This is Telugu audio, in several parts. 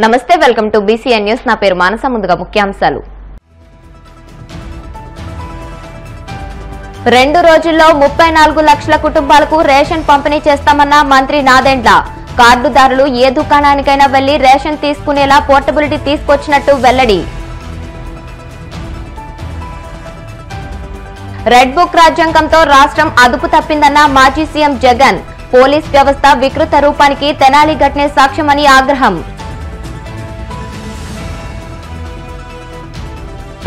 నమస్తే, వెల్కమ్ టు బీసీఎన్ న్యూస్. నా పేరు మానస. ముందుగా ముఖ్యాంశాలు. 2 రోజుల్లో 34 లక్షల కుటుంబాలకు రేషన్ పంపిణీ చేస్తామన్న మంత్రి నాదెండ్ల. కార్డుదారులు ఏ దుకాణానికైనా వెళ్లి రేషన్ తీసుకునేలా పోర్టబిలిటీ తీసుకొచ్చినట్టు వెల్లడి. రెడ్ బుక్ రాజ్యాంగంతో రాష్ట్రం అదుపు తప్పిందన్న మాజీ సీఎం జగన్. పోలీస్ వ్యవస్థ వికృత రూపానికి తెనాలి ఘటనే సాక్ష్యమని ఆగ్రహం.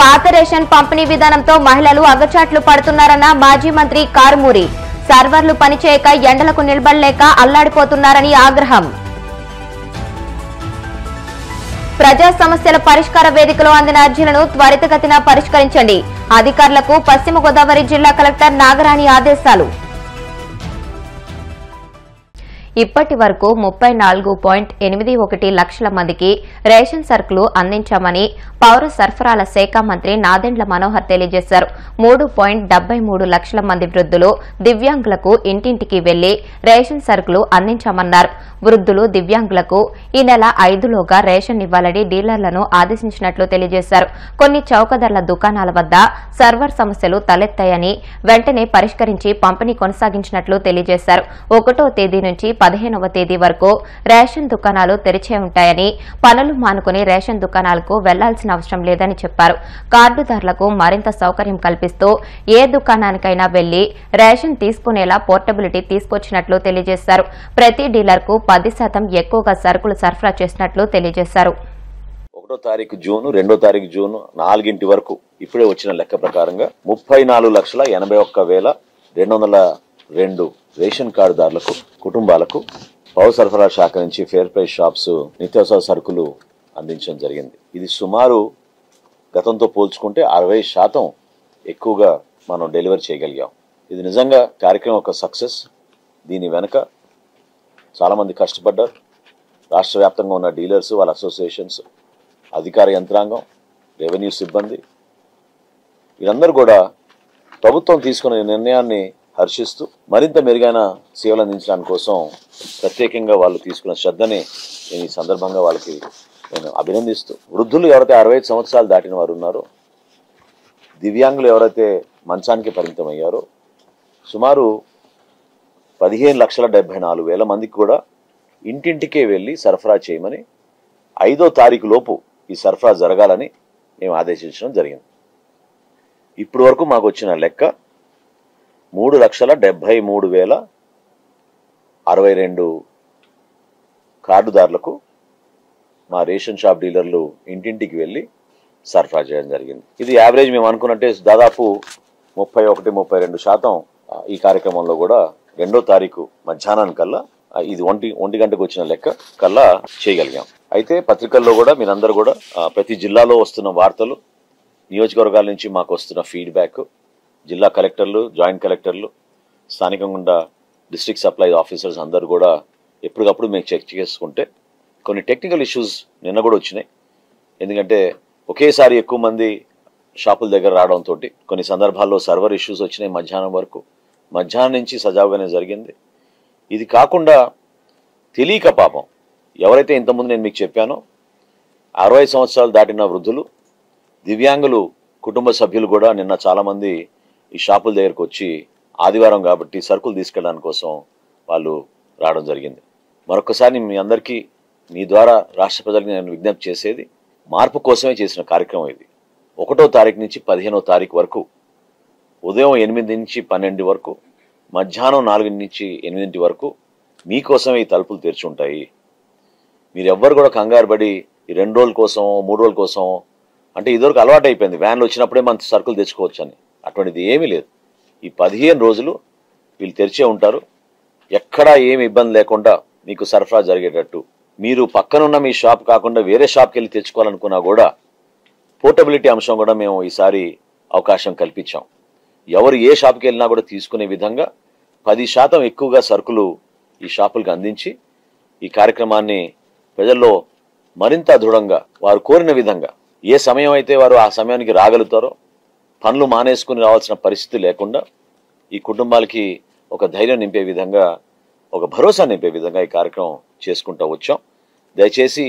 పాత రేషన్ పంపిణీ విధానంతో మహిళలు అగచాట్లు పడుతున్నారన్న మాజీ మంత్రి కారుమూరి. సర్వర్లు పనిచేయక ఎండలకు నిలబడలేక అల్లాడిపోతున్నారని ఆగ్రహం. ప్రజా సమస్యల పరిష్కార వేదికలో అందిన అర్జీలను త్వరితగతిన పరిష్కరించండి. అధికారులకు పశ్చిమ గోదావరి జిల్లా కలెక్టర్ నాగరాణి ఆదేశాలు. ఇప్పటి వరకు 34.81 లక్షల మందికి రేషన్ సరుకులు అందించామని పౌర సరఫరాల శాఖ మంత్రి నాదెండ్ల మనోహర్ తెలియజేశారు. 3.73 లక్షల మంది వృద్ధులు, దివ్యాంగులకు ఇంటింటికి వెళ్లి రేషన్ సరుకులు అందించామన్నారు. వృద్ధులు, దివ్యాంగులకు ఈ నెల 5లోగా రేషన్ ఇవ్వాలని డీలర్లను ఆదేశించినట్లు తెలియజేశారు. కొన్ని చౌకధరల దుకాణాల వద్ద సర్వర్ సమస్యలు తలెత్తాయని వెంటనే పరిష్కరించి పంపిణీ కొనసాగించినట్లు తెలియజేశారు. 1వ తేదీ నుంచి 15వ తేదీ వరకు రేషన్ దుకాణాలు తెరిచే ఉంటాయని, పనులు మానుకుని రేషన్ దుకాణాలకు వెళ్లాల్సిన అవసరం లేదని చెప్పారు. కార్డుదారులకు మరింత సౌకర్యం కల్పిస్తూ ఏ దుకాణానికైనా వెళ్లి రేషన్ తీసుకునేలా పోర్టబిలిటీ తీసుకొచ్చినట్లు తెలియజేశారు. ప్రతి డీలర్కు 10% ఎక్కువగా సరుకులు సరఫరా చేసినట్లు తెలియజేశారు. 1వ తారీఖు జూన్, 2వ తారీఖు జూన్ 4 వరకు ఇప్పుడే వచ్చిన లెక్క ప్రకారంగా 34,81,202 రేషన్ కార్డుదారులకు, కుటుంబాలకు పౌర సరఫరా శాఖ నుంచి ఫేర్ ప్రైస్ షాప్స్ నిత్యావసర సరుకులు అందించడం జరిగింది. ఇది సుమారు గతంతో పోల్చుకుంటే 60% ఎక్కువగా మనం డెలివరీ చేయగలిగాం. ఇది నిజంగా కార్యక్రమం ఒక సక్సెస్. దీని వెనుక చాలామంది కష్టపడ్డారు. రాష్ట్ర వ్యాప్తంగా ఉన్న డీలర్స్, వాళ్ళ అసోసియేషన్స్, అధికార యంత్రాంగం, రెవెన్యూ సిబ్బంది, వీరందరూ కూడా ప్రభుత్వం తీసుకున్న నిర్ణయాన్ని హర్షిస్తూ మరింత మెరుగైన సేవలు అందించడానికి కోసం ప్రత్యేకంగా వాళ్ళు తీసుకున్న శ్రద్ధని నేను ఈ సందర్భంగా వాళ్ళకి నేను అభినందిస్తూ, వృద్ధులు ఎవరైతే 65 సంవత్సరాలు దాటిన వారు ఉన్నారో, దివ్యాంగులు ఎవరైతే మంచానికి పరిమితం అయ్యారో, సుమారు 15,74,000 మందికి కూడా ఇంటింటికే వెళ్ళి సరఫరా చేయమని 5వ తారీఖు లోపు ఈ సరఫరా జరగాలని మేము ఆదేశించడం జరిగింది. ఇప్పటి వరకు మాకు వచ్చిన లెక్క 3,73,062 కార్డుదారులకు మా రేషన్ షాప్ డీలర్లు ఇంటింటికి వెళ్ళి సరఫరా చేయడం జరిగింది. ఇది యావరేజ్ మేము అనుకున్నట్టే దాదాపు 31-32% ఈ కార్యక్రమంలో కూడా 2వ తారీఖు మధ్యాహ్నానికల్లా, ఇది 1 గంటకు వచ్చిన లెక్క కల్లా చేయగలిగాం. అయితే పత్రికల్లో కూడా మీరందరూ కూడా ప్రతి జిల్లాలో వస్తున్న వార్తలు, నియోజకవర్గాల నుంచి మాకు వస్తున్న ఫీడ్బ్యాక్, జిల్లా కలెక్టర్లు, జాయింట్ కలెక్టర్లు, స్థానికంగా డిస్ట్రిక్ట్ సప్లై ఆఫీసర్స్ అందరూ కూడా ఎప్పటికప్పుడు మేము చెక్ చేసుకుంటే కొన్ని టెక్నికల్ ఇష్యూస్ నిన్న కూడా వచ్చినాయి. ఎందుకంటే ఒకేసారి ఎక్కువ మంది షాపుల దగ్గర రావడంతో కొన్ని సందర్భాల్లో సర్వర్ ఇష్యూస్ వచ్చినాయి. మధ్యాహ్నం వరకు, మధ్యాహ్నం నుంచి సజావుగానే జరిగింది. ఇది కాకుండా తెలియక పాపం ఎవరైతే ఇంతకుముందు నేను మీకు చెప్పానో 60 సంవత్సరాలు దాటిన వృద్ధులు, దివ్యాంగులు కుటుంబ సభ్యులు కూడా నిన్న చాలామంది ఈ షాపుల దగ్గరకు వచ్చి ఆదివారం కాబట్టి సరుకులు తీసుకెళ్ళడానికి కోసం వాళ్ళు రావడం జరిగింది. మరొకసారి మీ అందరికీ, మీ ద్వారా రాష్ట్ర ప్రజలకు నేను విజ్ఞప్తి చేసేది, మార్పు కోసమే చేసిన కార్యక్రమం ఇది. 1వ తారీఖు నుంచి 15వ తారీఖు వరకు ఉదయం 8 నుంచి 12 వరకు, మధ్యాహ్నం 4 నుంచి 8 వరకు మీకోసమే ఈ తలుపులు తెరిచి ఉంటాయి. మీరు ఎవ్వరు కూడా కంగారు పడి ఈ 2 రోజుల కోసం, 3 రోజుల కోసం అంటే ఇదివరకు అలవాటు అయిపోయింది, వ్యాన్లు వచ్చినప్పుడే మన సరుకులు తెచ్చుకోవచ్చు అని. అటువంటిది ఏమీ లేదు. ఈ 15 రోజులు వీళ్ళు తెరిచే ఉంటారు. ఎక్కడా ఏమి ఇబ్బంది లేకుండా మీకు సరఫరా జరిగేటట్టు, మీరు పక్కనున్న మీ షాప్ కాకుండా వేరే షాప్కి వెళ్ళి తెచ్చుకోవాలనుకున్నా కూడా పోర్టబిలిటీ అంశం కూడా మేము ఈసారి అవకాశం కల్పించాం. ఎవరు ఏ షాప్కి వెళ్ళినా కూడా తీసుకునే విధంగా 10% ఎక్కువగా సరుకులు ఈ షాపులకు అందించి ఈ కార్యక్రమాన్ని ప్రజల్లో మరింత దృఢంగా వారు కోరిన విధంగా ఏ సమయం అయితే వారు ఆ సమయానికి రాగలుగుతారో, పనులు మానేసుకుని రావాల్సిన పరిస్థితి లేకుండా ఈ కుటుంబాలకి ఒక ధైర్యం నింపే విధంగా, ఒక భరోసా నింపే విధంగా ఈ కార్యక్రమం చేసుకుంటూ వచ్చాం. దయచేసి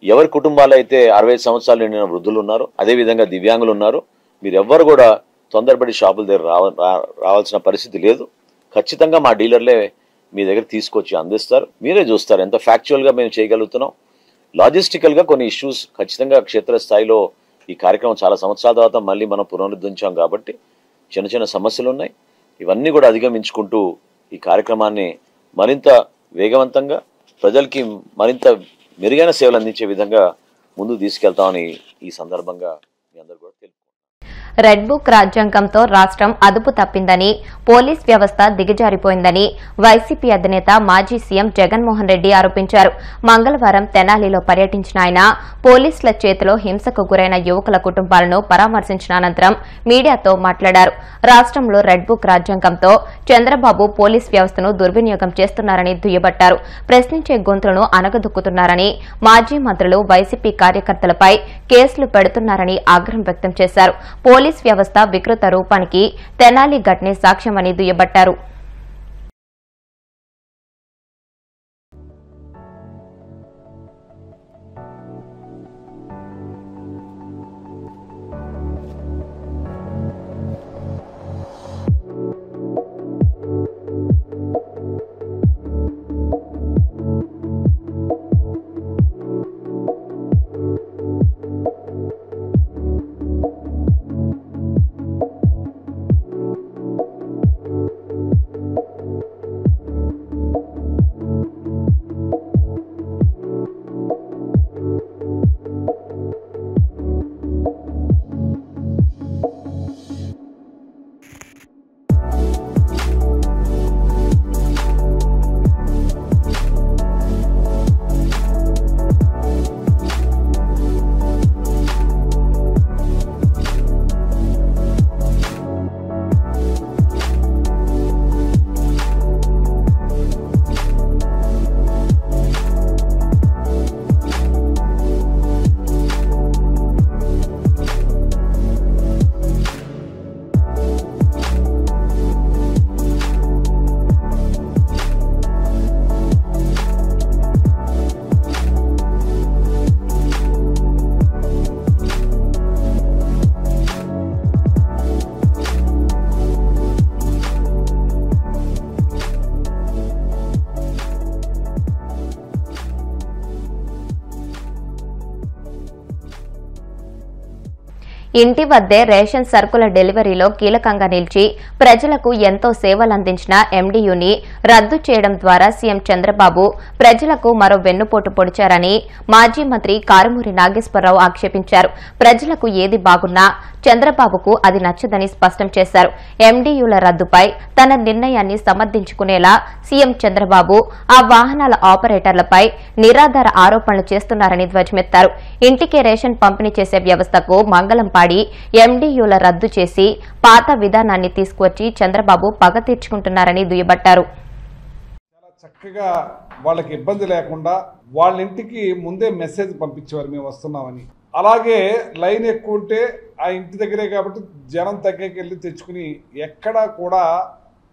ఎవరి కుటుంబాలు అయితే 65 సంవత్సరాలు నిండిన వృద్ధులు ఉన్నారో, అదేవిధంగా దివ్యాంగులు ఉన్నారు, మీరు ఎవ్వరు కూడా తొందరపడి షాపుల దగ్గర రావాల్సిన పరిస్థితి లేదు. ఖచ్చితంగా మా డీలర్లే మీ దగ్గర తీసుకొచ్చి అందిస్తారు. మీరే చూస్తారు ఎంత ఫ్యాక్చువల్గా మేము చేయగలుగుతున్నాం. లాజిస్టికల్గా కొన్ని ఇష్యూస్ ఖచ్చితంగా క్షేత్రస్థాయిలో ఈ కార్యక్రమం చాలా సంవత్సరాల తర్వాత మళ్ళీ మనం పునరుద్ధరించాం కాబట్టి చిన్న చిన్న సమస్యలు ఉన్నాయి. ఇవన్నీ కూడా అధిగమించుకుంటూ ఈ కార్యక్రమాన్ని మరింత వేగవంతంగా ప్రజలకి మరింత మెరుగైన సేవలు అందించే విధంగా ముందుకు తీసుకెళ్తామని ఈ సందర్భంగా మీ అందరూ కూడా తెలుపు. రెడ్ బుక్ రాజ్యాంగంతో రాష్ట్రం అదుపు తప్పిందని, పోలీస్ వ్యవస్థ దిగజారిపోయిందని వైసీపీ అధినేత మాజీ సీఎం జగన్మోహన్ రెడ్డి ఆరోపించారు. మంగళవారం తెనాలిలో పర్యటించిన ఆయన పోలీసుల చేతిలో హింసకు గురైన యువకుల కుటుంబాలను పరామర్శించిన అనంతరం మీడియాతో మాట్లాడారు. రాష్ట్రంలో రెడ్ బుక్ రాజ్యాంగంతో చంద్రబాబు పోలీస్ వ్యవస్థను దుర్వినియోగం చేస్తున్నారని దుయ్యబట్టారు. ప్రశ్నించే గొంతులను అనగదొక్కుతున్నారని, మాజీ మంత్రులు వైసీపీ కార్యకర్తలపై కేసులు పెడుతున్నారని ఆగ్రహం వ్యక్తం చేశారు. పోలీస్ వ్యవస్థ వికృత రూపానికి తెనాలి ఘటనే సాక్ష్యమని దుయ్యబట్టారు. ఇంటి వద్దే రేషన్ సరుకుల డెలివరీలో కీలకంగా నిలిచి ప్రజలకు ఎంతో సేవలందించిన ఎండీయూని రద్దు చేయడం ద్వారా సీఎం చంద్రబాబు ప్రజలకు మరో వెన్నుపోటు పొడిచారని మాజీ మంత్రి కారుమూరి నాగేశ్వరరావు ఆక్షేపించారు. ప్రజలకు ఏది బాగున్నా చంద్రబాబుకు అది నచ్చదని స్పష్టం చేశారు. ఎండీయూల రద్దుపై తన నిర్ణయాన్ని సమర్థించుకునేలా సీఎం చంద్రబాబు ఆ వాహనాల ఆపరేటర్లపై నిరాధార ఆరోపణలు చేస్తున్నారని ధ్వజమెత్తారు. ఇంటికే రేషన్ పంపిణీ చేసే వ్యవస్థకు మంగళం పాడి ఎండీయూల రద్దు చేసి పాత విధానాన్ని తీసుకువచ్చి చంద్రబాబు పగ తీర్చుకుంటున్నారని దుయ్యబట్టారు. చాలా చక్కగా వాళ్ళకి ఇబ్బంది లేకుండా వాళ్ళ ఇంటికి ముందే మెసేజ్ పంపించేవారు మేము వస్తున్నామని. అలాగే లైన్ ఎక్కువ ఉంటే ఆ ఇంటి దగ్గరే కాబట్టి జనం తగ్గకెళ్ళి తెచ్చుకుని ఎక్కడా కూడా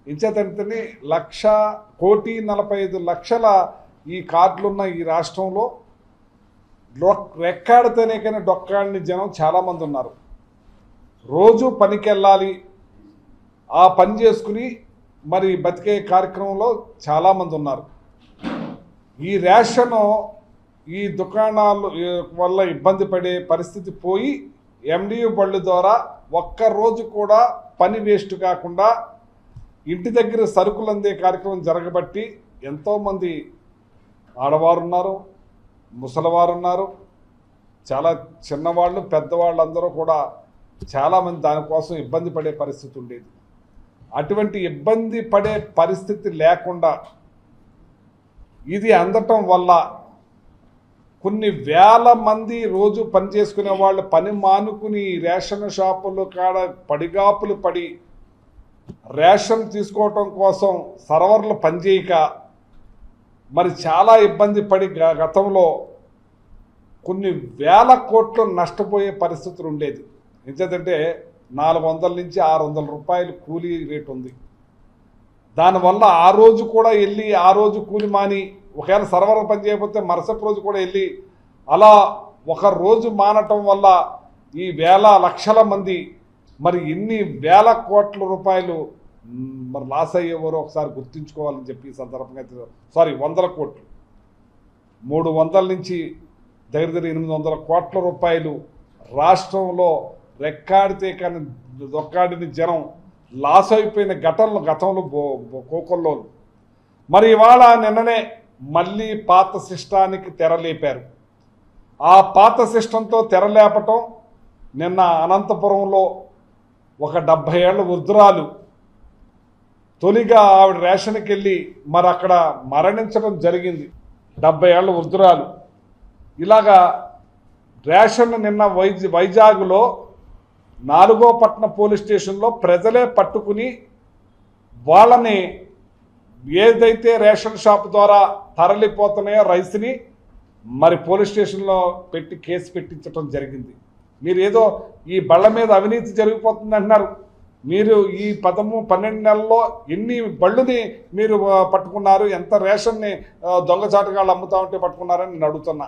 ఇంచేతంతని 1,45,00,000 ఈ కార్డులున్న ఈ రాష్ట్రంలో రెక్కాడితేనే కానీ డొక్కాడిని జనం చాలామంది ఉన్నారు. రోజు పనికి వెళ్ళాలి, ఆ పని చేసుకుని మరి బతికే కార్యక్రమంలో చాలామంది ఉన్నారు. ఈ రేషను ఈ దుకాణాలు వల్ల ఇబ్బంది పడే పరిస్థితి పోయి ఎండియు బళ్ళు ద్వారా ఒక్కరోజు కూడా పని వేస్ట్ కాకుండా ఇంటి దగ్గర సరుకులు అందే కార్యక్రమం జరగబట్టి ఎంతోమంది ఆడవారు ఉన్నారు, ముసలివారు ఉన్నారు, చాలా చిన్నవాళ్ళు పెద్దవాళ్ళు అందరూ కూడా చాలామంది దానికోసం ఇబ్బంది పడే పరిస్థితి ఉండేది. అటువంటి ఇబ్బంది పడే పరిస్థితి లేకుండా ఇది అందటం వల్ల కొన్ని వేల మంది రోజు పని చేసుకునే వాళ్ళు పని మానుకుని రేషన్ షాపులు కాడ పడిగాపులు పడి రేషన్ తీసుకోవటం కోసం సర్వర్లు పనిచేయక మరి చాలా ఇబ్బంది పడి గతంలో కొన్ని వేల కోట్లు నష్టపోయే పరిస్థితులు ఉండేది. ఎందుకంటే 400 నుంచి 600 రూపాయలు కూలీ రేటు ఉంది. దానివల్ల ఆ రోజు కూడా వెళ్ళి ఆ రోజు కూలి మాని ఒకవేళ సర్వర్ పని చేయకపోతే మరుసటి రోజు కూడా వెళ్ళి అలా ఒక రోజు మానటం వల్ల ఈ వేల లక్షల మంది మరి ఎన్ని వేల కోట్ల రూపాయలు మరి లాస్ అయ్యేవారో ఒకసారి గుర్తుంచుకోవాలని చెప్పి ఈ సందర్భంగా వందల కోట్లు 300 నుంచి దగ్గర 800 కోట్ల రూపాయలు రాష్ట్రంలో రెక్కాడితే కానీ దొక్కాడిని జనం లాస్ అయిపోయిన గతంలో కోకొల్లో మరి ఇవాళ నిన్ననే మళ్ళీ పాత సిస్టానికి తెరలేపారు. ఆ పాత సిస్టంతో తెరలేపటం నిన్న అనంతపురంలో ఒక 70 ఏళ్ల వృద్ధురాలు తొలిగా ఆవిడ రేషన్కి వెళ్ళి మరి అక్కడ మరణించడం జరిగింది. 70 ఏళ్ల వృద్ధురాలు ఇలాగా రేషన్ నిన్న వైజాగ్లో 4వ పట్టణ పోలీస్ స్టేషన్లో ప్రజలే పట్టుకుని వాళ్ళని ఏదైతే రేషన్ షాప్ ద్వారా తరలిపోతున్నాయో రైస్ని మరి పోలీస్ స్టేషన్లో పెట్టి కేసు పెట్టించడం జరిగింది. మీరు ఏదో ఈ బళ్ళ మీద అవినీతి జరిగిపోతుంది అంటున్నారు. మీరు ఈ 12 నెలల్లో ఎన్ని బళ్ళుని మీరు పట్టుకున్నారు, ఎంత రేషన్ని దొంగచాటుగాళ్ళు అమ్ముతా ఉంటే పట్టుకున్నారని నేను అడుగుతున్నా.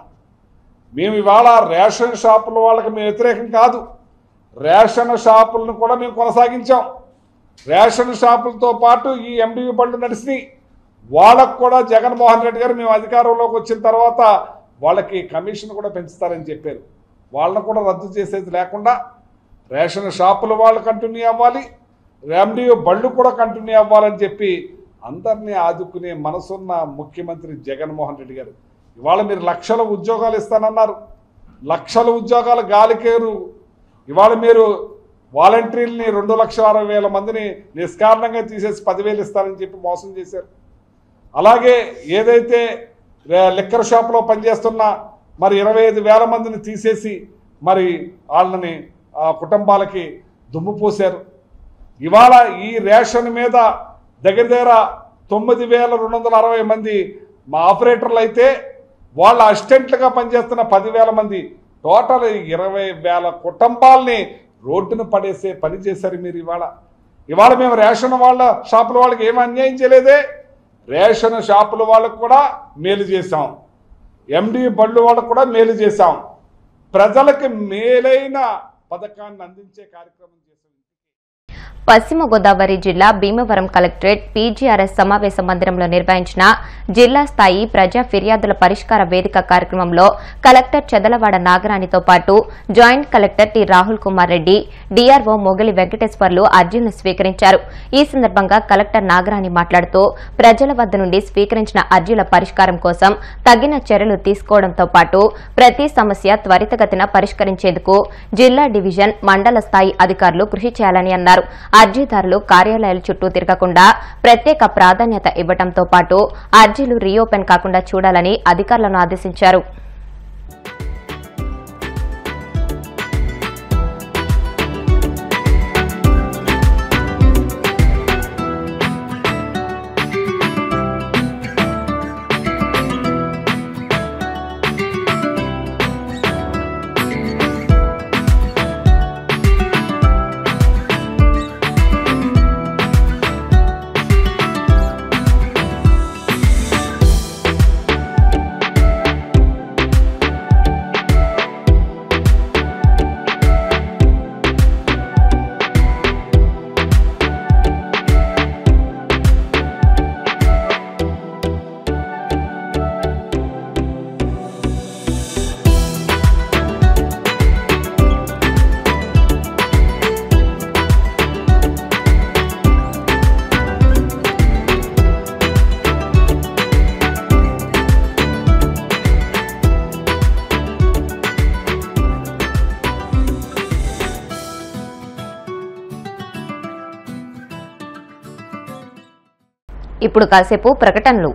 మేము ఇవాళ రేషన్ షాపుల వాళ్ళకి మేము వ్యతిరేకం కాదు, రేషన్ షాపులను కూడా మేము కొనసాగించాం. రేషన్ షాపులతో పాటు ఈ ఎండివి బళ్ళు నడిచినాయి. వాళ్ళకు కూడా జగన్మోహన్ రెడ్డి గారు మేము అధికారంలోకి వచ్చిన తర్వాత వాళ్ళకి కమిషన్ కూడా పెంచుతారని చెప్పారు. వాళ్ళను కూడా రద్దు చేసేది లేకుండా రేషన్ షాపుల వాళ్ళు కంటిన్యూ అవ్వాలి, ఎండివి బళ్ళు కూడా కంటిన్యూ అవ్వాలని చెప్పి అందరినీ ఆదుకునే మనసున్న ముఖ్యమంత్రి జగన్మోహన్ రెడ్డి గారు ఇవాళ మీరు లక్షల ఉద్యోగాలు ఇస్తానన్నారు. లక్షల ఉద్యోగాలు గాలికేరు. ఇవాళ మీరు వాలంటీర్ని 2,60,000 మందిని నిష్కారణంగా తీసేసి 10,000 ఇస్తారని చెప్పి మోసం చేశారు. అలాగే ఏదైతే లిక్కర్ షాప్లో పనిచేస్తున్న మరి 25,000 మందిని తీసేసి మరి వాళ్ళని కుటుంబాలకి దుమ్ము పోశారు. ఇవాళ ఈ రేషన్ మీద దగ్గర 9,260 మంది మా ఆపరేటర్లు అయితే వాళ్ళ అసిస్టెంట్లుగా పనిచేస్తున్న 10,000 మంది టోటల్ 20,000 కుటుంబాలని రోడ్డును పడేసే పని చేశారు మీరు. ఇవాళ మేము రేషన్ వాళ్ళ షాపుల వాళ్ళకి ఏమి అన్యాయం చేయలేదే, రేషన్ షాపుల వాళ్ళకు కూడా మేలు చేశాం, ఎండి బళ్ళు వాళ్ళకు కూడా మేలు చేశాం, ప్రజలకు మేలైన పథకాన్ని అందించే కార్యక్రమం చేశాం. పశ్చిమ గోదావరి జిల్లా భీమవరం కలెక్టరేట్ పీజీఆర్ఎస్ సమావేశ మందిరంలో నిర్వహించిన జిల్లా స్థాయి ప్రజా ఫిర్యాదుల పరిష్కార వేదిక కార్యక్రమంలో కలెక్టర్ చెదలవాడ నాగరాణితో పాటు joint collector T Rahul Kumar Reddy, DRO మొగలి వెంకటేశ్వర్లు అర్జీలను స్వీకరించారు. ఈ సందర్భంగా కలెక్టర్ నాగరాణి మాట్లాడుతూ ప్రజల వద్ద నుండి స్వీకరించిన అర్జీల పరిష్కారం కోసం తగిన చర్యలు తీసుకోవడంతో పాటు ప్రతి సమస్య త్వరితగతిన పరిష్కరించేందుకు జిల్లా డివిజన్, మండల స్థాయి అధికారులు కృషి చేయాలని అన్నారు. అర్జీదారులు కార్యాలయాల చుట్టూ తిరగకుండా ప్రత్యేక ప్రాధాన్యత ఇవ్వడంతో పాటు అర్జీలు రీఓపెన్ కాకుండా చూడాలని అధికారులను ఆదేశించారు. ఇప్పుడు కాసేపు ప్రకటనలు.